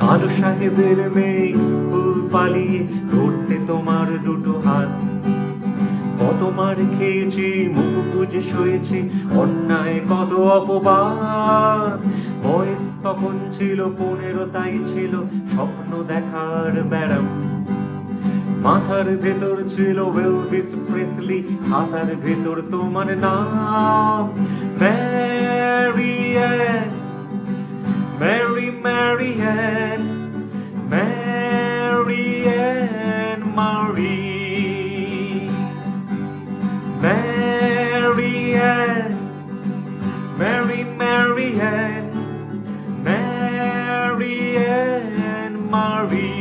কালু সাহেবের মেয়ে স্কুল পালিয়ে ধরতে তোমার দুটো হাত। কত মার খেয়েছি, মুখ বুজে শুয়েছি, অন্যায় কত অপবাদ। বয়স তখন ছিল 15, তাই ছিল স্বপ্ন দেখার ব্যারাম। মাথার ভেতর ছিল এলভিস প্রেসলি, খাতার ভেতর তোমার নাম Mary Ann, Mary Mary Ann, Mary Ann Mary, Mary Ann, Mary Mary Ann, Mary Ann Mary.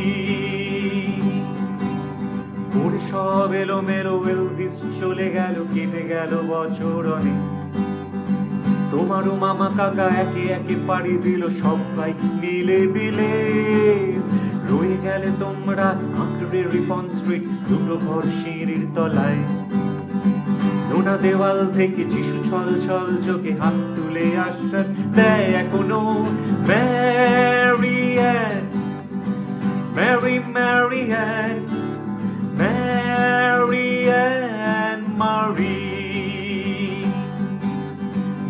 ওরে সব এলোমেলো, এলভিস চলে গেল, কেটে গেল বছর অনেক। তোমারও মামা কাকা একে একে পাড়ি দিল, সবাই মিলে বিলে। রয়ে গেলে তোমরা আঁকড়ে রিপন স্ট্রিট, দুটো ঘর সিঁড়ির তলায়। নোনা দেওয়াল থেকে যিশু ছল ছল চোখে হাত তুলে আশ্বাস দেয় এখনো Mary Ann, Mary Mary Ann, Mary Ann Mary,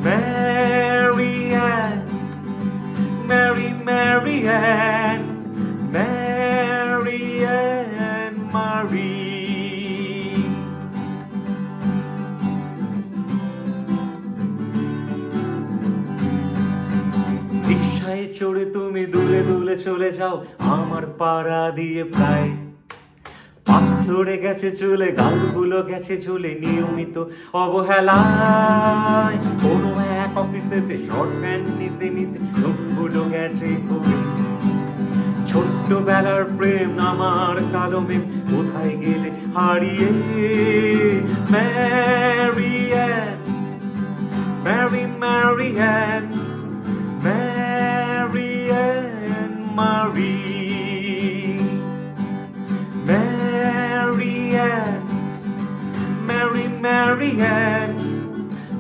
Mary Ann, Mary Mary Ann, Mary Ann Mary. রিকশায় চড়ে তুমি দূরে দূরে চলে যাও আমার পাড়া দিয়ে প্রায়। পাথরে গেছে চুলে, গালগুলো গেছে চলে নিয়মিত অবহেলায়। কোনো এক অফিসেতে শর্টহ্যান্ড নিতে নিতে লোকগুলো গেছে কমে। ছোট্টবেলার প্রেম আমার কালো মেঘ কোথায় গেলে হারিয়ে। Mary Ann, Mary Mary Ann, Mary Ann Mary, Mary Ann, Mary Mary Ann,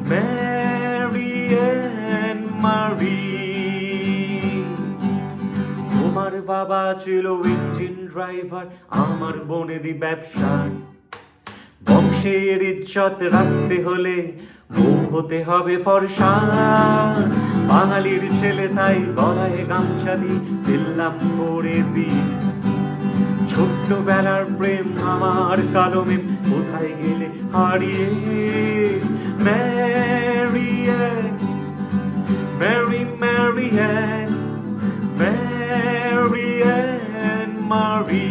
Mary Ann Mary. তোমার বাবা ছিল ইঞ্জিন ড্রাইভার, আমার বনেদি ব্যবসায়। বংশের ইজ্জত রাখতে হলে বউ হতে হবে ফর্সা। বাঙালির ছেলে তাই গলায় গামছা দিয়ে দিল্লাম করে বিয়ে। ছোট্টবেলার প্রেম আমার কালো মেঘ কোথায় গেলে হারিয়ে। Mary Ann, Mary Mary Ann, Mary Ann Mary,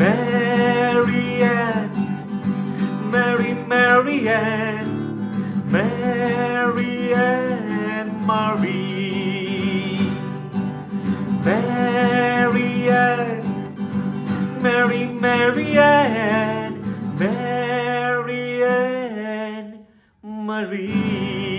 Mary Ann, Mary Mary Ann, Mary Ann Mary, Mary Ann, Mary Mary Ann, Mary Ann মারি।